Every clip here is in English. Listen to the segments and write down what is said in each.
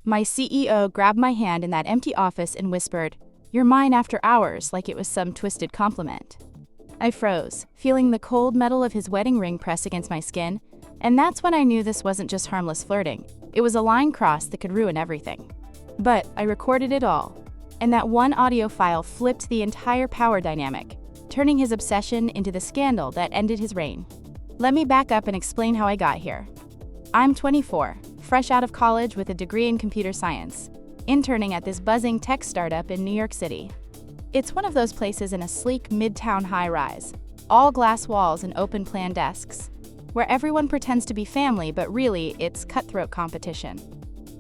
My CEO grabbed my hand in that empty office and whispered, "You're mine after hours," like it was some twisted compliment. I froze, feeling the cold metal of his wedding ring press against my skin, and that's when I knew this wasn't just harmless flirting. It was a line crossed that could ruin everything. But I recorded it all, and that one audio file flipped the entire power dynamic, turning his obsession into the scandal that ended his reign. Let me back up and explain how I got here. I'm 24, fresh out of college with a degree in computer science, interning at this buzzing tech startup in New York City. It's one of those places in a sleek midtown high-rise, all glass walls and open-plan desks, where everyone pretends to be family, but really it's cutthroat competition.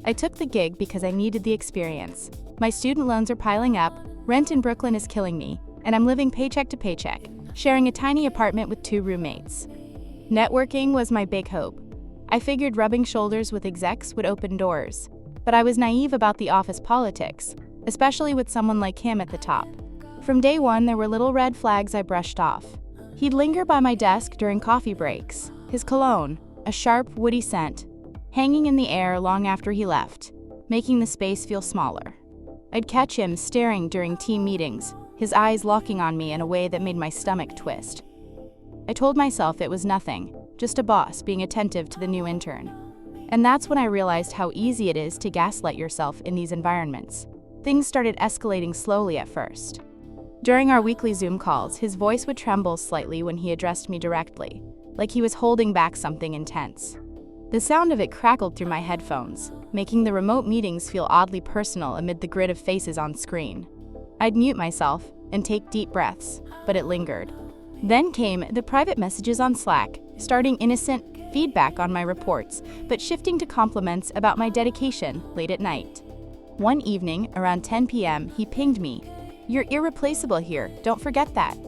I took the gig because I needed the experience. My student loans are piling up, rent in Brooklyn is killing me, and I'm living paycheck to paycheck, sharing a tiny apartment with 2 roommates. Networking was my big hope. I figured rubbing shoulders with execs would open doors, but I was naive about the office politics, especially with someone like him at the top. From day one, there were little red flags I brushed off. He'd linger by my desk during coffee breaks, his cologne, a sharp, woody scent, hanging in the air long after he left, making the space feel smaller. I'd catch him staring during team meetings, his eyes locking on me in a way that made my stomach twist. I told myself it was nothing, just a boss being attentive to the new intern. And that's when I realized how easy it is to gaslight yourself in these environments. Things started escalating slowly at first. During our weekly Zoom calls, his voice would tremble slightly when he addressed me directly, like he was holding back something intense. The sound of it crackled through my headphones, making the remote meetings feel oddly personal amid the grid of faces on screen. I'd mute myself and take deep breaths, but it lingered. Then came the private messages on Slack, starting innocent feedback on my reports, but shifting to compliments about my dedication late at night. One evening, around 10 p.m., he pinged me, "You're irreplaceable here, don't forget that."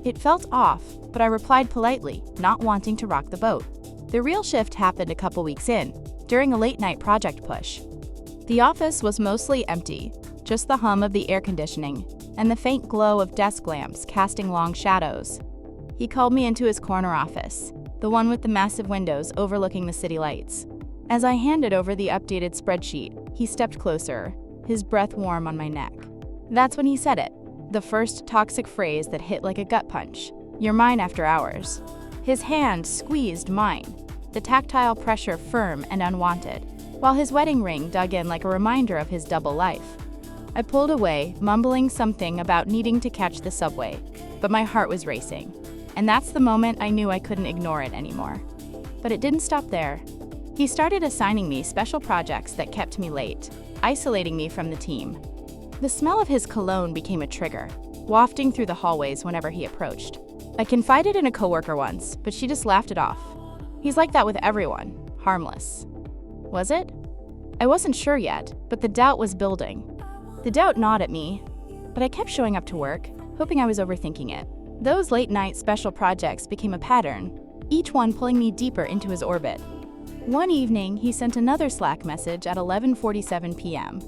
It felt off, but I replied politely, not wanting to rock the boat. The real shift happened a couple weeks in, during a late-night project push. The office was mostly empty, just the hum of the air conditioning, and the faint glow of desk lamps casting long shadows. He called me into his corner office, the one with the massive windows overlooking the city lights. As I handed over the updated spreadsheet, he stepped closer, his breath warm on my neck. That's when he said it, the first toxic phrase that hit like a gut punch. "You're mine after hours." His hand squeezed mine, the tactile pressure firm and unwanted, while his wedding ring dug in like a reminder of his double life. I pulled away, mumbling something about needing to catch the subway, but my heart was racing. And that's the moment I knew I couldn't ignore it anymore. But it didn't stop there. He started assigning me special projects that kept me late, isolating me from the team. The smell of his cologne became a trigger, wafting through the hallways whenever he approached. I confided in a coworker once, but she just laughed it off. "He's like that with everyone. Harmless." Was it? I wasn't sure yet, but the doubt was building. The doubt gnawed at me, but I kept showing up to work, hoping I was overthinking it. Those late-night special projects became a pattern, each one pulling me deeper into his orbit. One evening, he sent another Slack message at 11:47 p.m.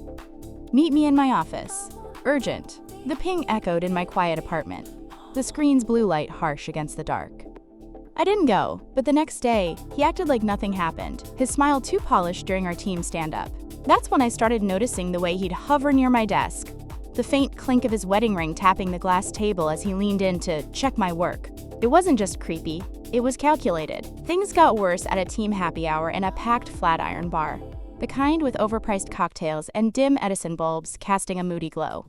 "Meet me in my office. Urgent." The ping echoed in my quiet apartment, the screen's blue light harsh against the dark. I didn't go, but the next day, he acted like nothing happened, his smile too polished during our team stand-up. That's when I started noticing the way he'd hover near my desk, the faint clink of his wedding ring tapping the glass table as he leaned in to check my work. It wasn't just creepy, it was calculated. Things got worse at a team happy hour in a packed Flatiron bar, the kind with overpriced cocktails and dim Edison bulbs casting a moody glow.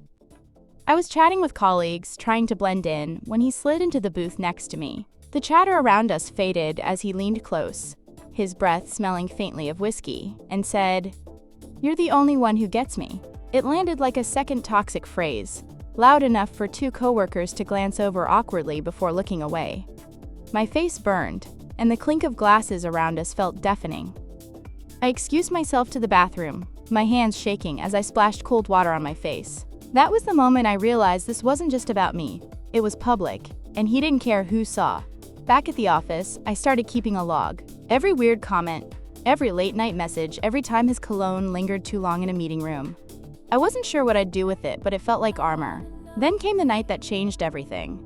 I was chatting with colleagues, trying to blend in, when he slid into the booth next to me. The chatter around us faded as he leaned close, his breath smelling faintly of whiskey, and said, "You're the only one who gets me." It landed like a second toxic phrase, loud enough for 2 coworkers to glance over awkwardly before looking away. My face burned, and the clink of glasses around us felt deafening. I excused myself to the bathroom, my hands shaking as I splashed cold water on my face. That was the moment I realized this wasn't just about me. It was public, and he didn't care who saw. Back at the office, I started keeping a log. Every weird comment, every late-night message, every time his cologne lingered too long in a meeting room. I wasn't sure what I'd do with it, but it felt like armor. Then came the night that changed everything.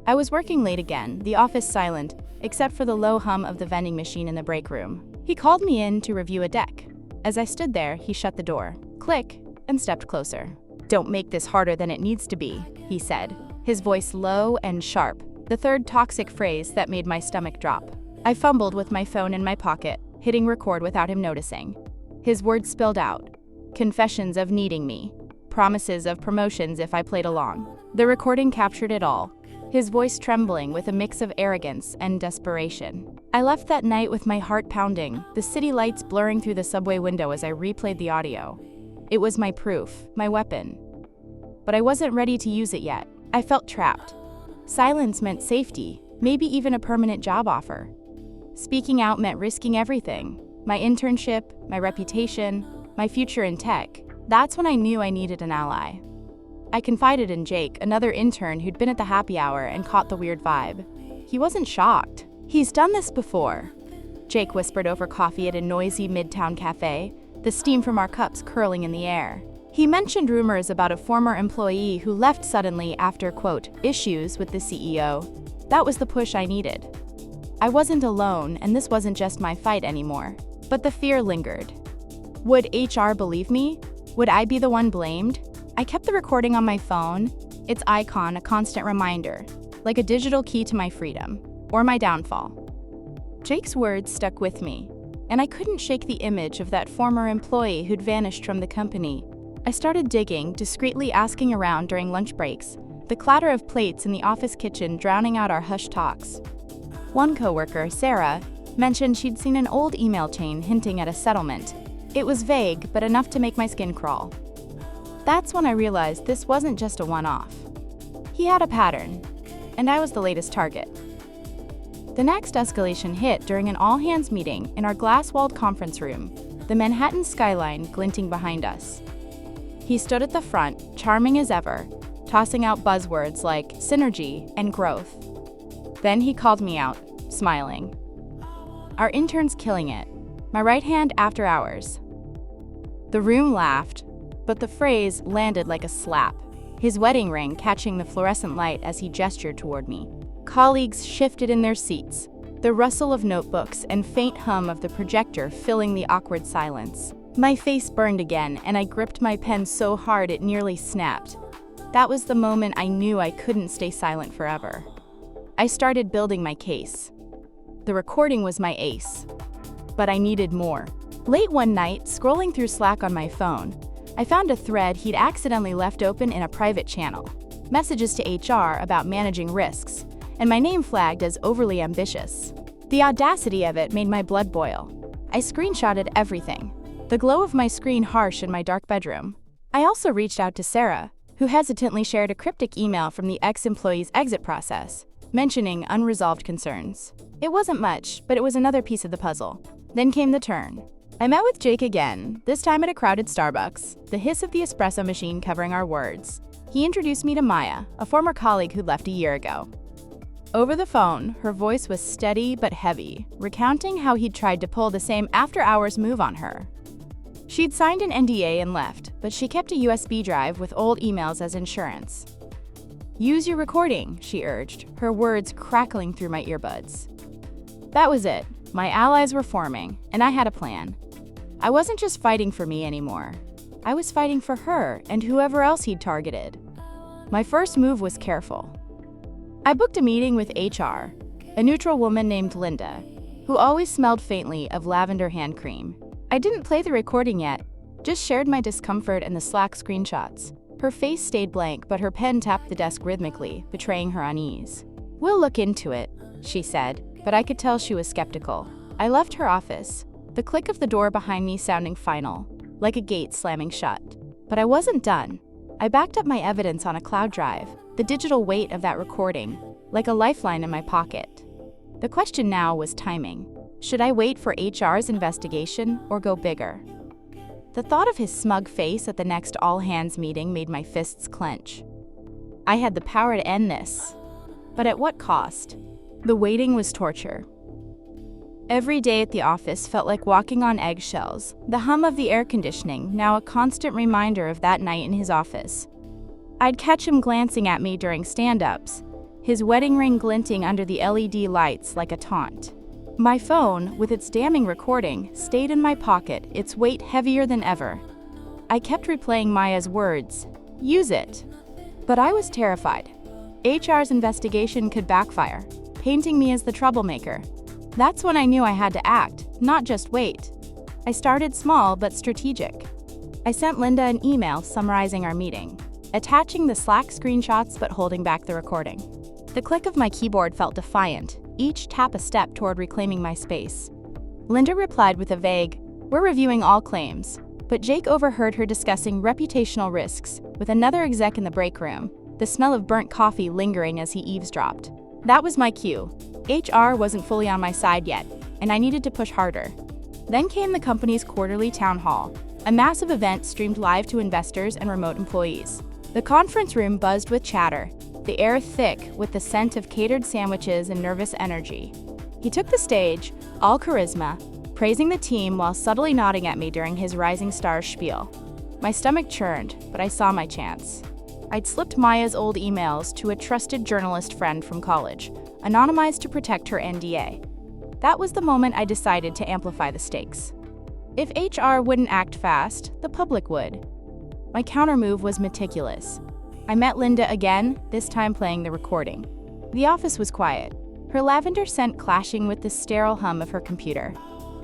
I was working late again, the office silent, except for the low hum of the vending machine in the break room. He called me in to review a deck. As I stood there, he shut the door, click, and stepped closer. "Don't make this harder than it needs to be," he said, his voice low and sharp, the third toxic phrase that made my stomach drop. I fumbled with my phone in my pocket, hitting record without him noticing. His words spilled out. Confessions of needing me. Promises of promotions if I played along. The recording captured it all, his voice trembling with a mix of arrogance and desperation. I left that night with my heart pounding, the city lights blurring through the subway window as I replayed the audio. It was my proof, my weapon. But I wasn't ready to use it yet. I felt trapped. Silence meant safety, maybe even a permanent job offer. Speaking out meant risking everything. My internship, my reputation, my future in tech. That's when I knew I needed an ally. I confided in Jake, another intern who'd been at the happy hour and caught the weird vibe. He wasn't shocked. "He's done this before," Jake whispered over coffee at a noisy midtown cafe, the steam from our cups curling in the air. He mentioned rumors about a former employee who left suddenly after, quote, issues with the CEO. That was the push I needed. I wasn't alone, and this wasn't just my fight anymore. But the fear lingered. Would HR believe me? Would I be the one blamed? I kept the recording on my phone, its icon a constant reminder, like a digital key to my freedom, or my downfall. Jake's words stuck with me, and I couldn't shake the image of that former employee who'd vanished from the company. I started digging, discreetly asking around during lunch breaks, the clatter of plates in the office kitchen drowning out our hushed talks. One coworker, Sarah, mentioned she'd seen an old email chain hinting at a settlement. It was vague, but enough to make my skin crawl. That's when I realized this wasn't just a one-off. He had a pattern, and I was the latest target. The next escalation hit during an all-hands meeting in our glass-walled conference room, the Manhattan skyline glinting behind us. He stood at the front, charming as ever, tossing out buzzwords like synergy and growth. Then he called me out, smiling. "Our intern's killing it. My right hand after hours." The room laughed, but the phrase landed like a slap, his wedding ring catching the fluorescent light as he gestured toward me. Colleagues shifted in their seats, the rustle of notebooks and faint hum of the projector filling the awkward silence. My face burned again, and I gripped my pen so hard it nearly snapped. That was the moment I knew I couldn't stay silent forever. I started building my case. The recording was my ace, but I needed more. Late one night, scrolling through Slack on my phone, I found a thread he'd accidentally left open in a private channel. Messages to HR about managing risks, and my name flagged as overly ambitious. The audacity of it made my blood boil. I screenshotted everything, the glow of my screen harsh in my dark bedroom. I also reached out to Sarah, who hesitantly shared a cryptic email from the ex-employee's exit process, mentioning unresolved concerns. It wasn't much, but it was another piece of the puzzle. Then came the turn. I met with Jake again, this time at a crowded Starbucks, the hiss of the espresso machine covering our words. He introduced me to Maya, a former colleague who'd left a year ago. Over the phone, her voice was steady but heavy, recounting how he'd tried to pull the same after-hours move on her. She'd signed an NDA and left, but she kept a USB drive with old emails as insurance. "Use your recording," she urged, her words crackling through my earbuds. That was it. My allies were forming, and I had a plan. I wasn't just fighting for me anymore. I was fighting for her and whoever else he'd targeted. My first move was careful. I booked a meeting with HR, a neutral woman named Linda, who always smelled faintly of lavender hand cream. I didn't play the recording yet, just shared my discomfort and the Slack screenshots. Her face stayed blank, but her pen tapped the desk rhythmically, betraying her unease. "We'll look into it," she said, but I could tell she was skeptical. I left her office, the click of the door behind me sounding final, like a gate slamming shut. But I wasn't done. I backed up my evidence on a cloud drive, the digital weight of that recording, like a lifeline in my pocket. The question now was timing. Should I wait for HR's investigation or go bigger? The thought of his smug face at the next all-hands meeting made my fists clench. I had the power to end this, but at what cost? The waiting was torture. Every day at the office felt like walking on eggshells, the hum of the air conditioning now a constant reminder of that night in his office. I'd catch him glancing at me during stand-ups, his wedding ring glinting under the LED lights like a taunt. My phone, with its damning recording, stayed in my pocket, its weight heavier than ever. I kept replaying Maya's words, "Use it." But I was terrified. HR's investigation could backfire, painting me as the troublemaker. That's when I knew I had to act, not just wait. I started small but strategic. I sent Linda an email summarizing our meeting, attaching the Slack screenshots but holding back the recording. The click of my keyboard felt defiant, each tap a step toward reclaiming my space. Linda replied with a vague, "We're reviewing all claims," but Jake overheard her discussing reputational risks with another exec in the break room, the smell of burnt coffee lingering as he eavesdropped. That was my cue. HR wasn't fully on my side yet, and I needed to push harder. Then came the company's quarterly town hall, a massive event streamed live to investors and remote employees. The conference room buzzed with chatter, the air thick with the scent of catered sandwiches and nervous energy. He took the stage, all charisma, praising the team while subtly nodding at me during his rising stars spiel. My stomach churned, but I saw my chance. I'd slipped Maya's old emails to a trusted journalist friend from college, anonymized to protect her NDA. That was the moment I decided to amplify the stakes. If HR wouldn't act fast, the public would. My countermove was meticulous. I met Linda again, this time playing the recording. The office was quiet, her lavender scent clashing with the sterile hum of her computer.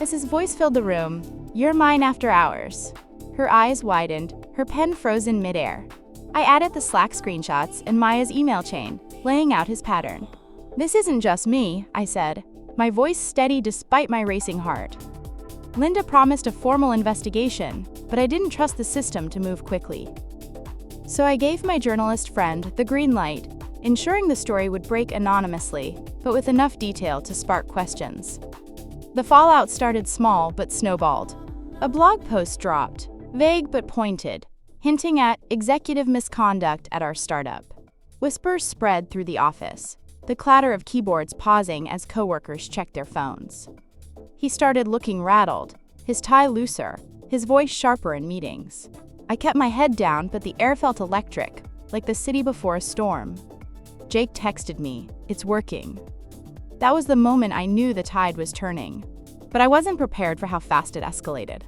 As his voice filled the room, "You're mine after hours." Her eyes widened, her pen froze in midair. I added the Slack screenshots and Maya's email chain, laying out his pattern. "This isn't just me," I said, my voice steady despite my racing heart. Linda promised a formal investigation, but I didn't trust the system to move quickly. So I gave my journalist friend the green light, ensuring the story would break anonymously, but with enough detail to spark questions. The fallout started small but snowballed. A blog post dropped, vague but pointed, hinting at executive misconduct at our startup. Whispers spread through the office, the clatter of keyboards pausing as coworkers checked their phones. He started looking rattled, his tie looser, his voice sharper in meetings. I kept my head down, but the air felt electric, like the city before a storm. Jake texted me, "It's working." That was the moment I knew the tide was turning, but I wasn't prepared for how fast it escalated.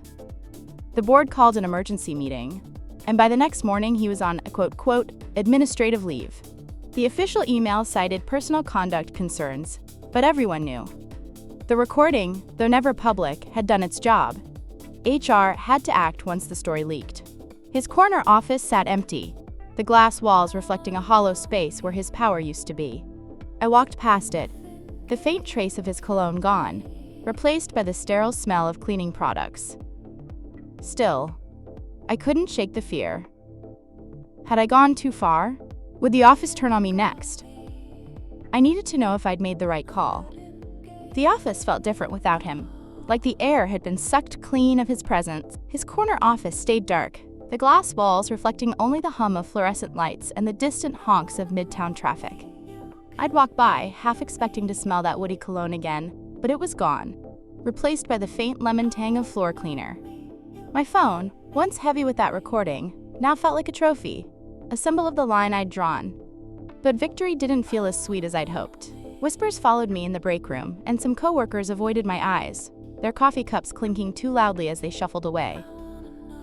The board called an emergency meeting, and by the next morning he was on a quote, administrative leave. The official email cited personal conduct concerns, but everyone knew. The recording, though never public, had done its job. HR had to act once the story leaked. His corner office sat empty, the glass walls reflecting a hollow space where his power used to be. I walked past it, the faint trace of his cologne gone, replaced by the sterile smell of cleaning products. Still, I couldn't shake the fear. Had I gone too far? Would the office turn on me next? I needed to know if I'd made the right call. The office felt different without him, like the air had been sucked clean of his presence. His corner office stayed dark, the glass walls reflecting only the hum of fluorescent lights and the distant honks of midtown traffic. I'd walk by, half expecting to smell that woody cologne again, but it was gone, replaced by the faint lemon tang of floor cleaner. My phone, once heavy with that recording, now felt like a trophy, a symbol of the line I'd drawn. But victory didn't feel as sweet as I'd hoped. Whispers followed me in the break room, and some coworkers avoided my eyes, their coffee cups clinking too loudly as they shuffled away.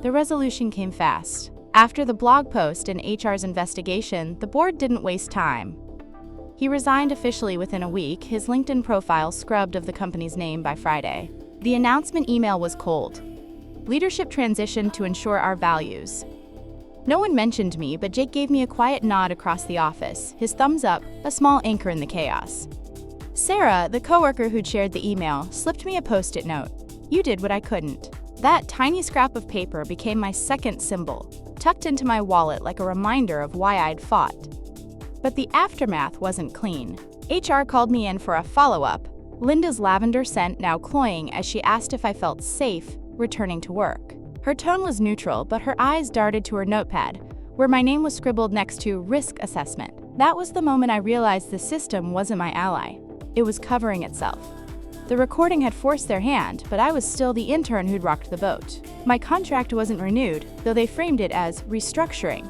The resolution came fast. After the blog post and HR's investigation, the board didn't waste time. He resigned officially within a week, his LinkedIn profile scrubbed of the company's name by Friday. The announcement email was cold. Leadership transitioned to ensure our values. No one mentioned me, but Jake gave me a quiet nod across the office, his thumbs up, a small anchor in the chaos. Sarah, the coworker who'd shared the email, slipped me a post-it note. "You did what I couldn't." That tiny scrap of paper became my second symbol, tucked into my wallet like a reminder of why I'd fought. But the aftermath wasn't clean. HR called me in for a follow-up, Linda's lavender scent now cloying as she asked if I felt safe returning to work. Her tone was neutral, but her eyes darted to her notepad, where my name was scribbled next to risk assessment. That was the moment I realized the system wasn't my ally. It was covering itself. The recording had forced their hand, but I was still the intern who'd rocked the boat. My contract wasn't renewed, though they framed it as restructuring.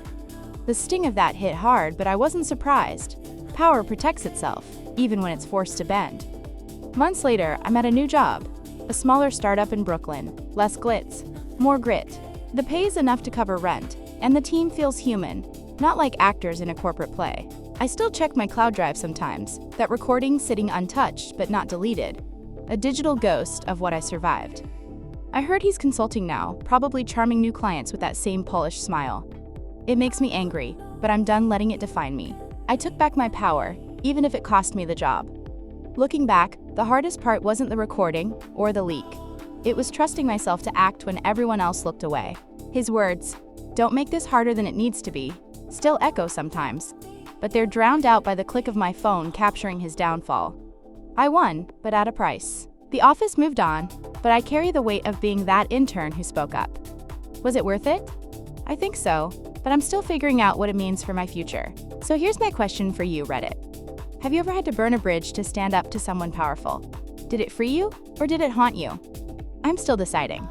The sting of that hit hard, but I wasn't surprised. Power protects itself, even when it's forced to bend. Months later, I'm at a new job. A smaller startup in Brooklyn. Less glitz, more grit. The pay is enough to cover rent, and the team feels human, not like actors in a corporate play. I still check my cloud drive sometimes, that recording sitting untouched but not deleted. A digital ghost of what I survived. I heard he's consulting now, probably charming new clients with that same polished smile. It makes me angry, but I'm done letting it define me. I took back my power, even if it cost me the job. Looking back, the hardest part wasn't the recording or the leak. It was trusting myself to act when everyone else looked away. His words, "Don't make this harder than it needs to be," still echo sometimes, but they're drowned out by the click of my phone capturing his downfall. I won, but at a price. The office moved on, but I carry the weight of being that intern who spoke up. Was it worth it? I think so, but I'm still figuring out what it means for my future. So here's my question for you, Reddit. Have you ever had to burn a bridge to stand up to someone powerful? Did it free you, or did it haunt you? I'm still deciding.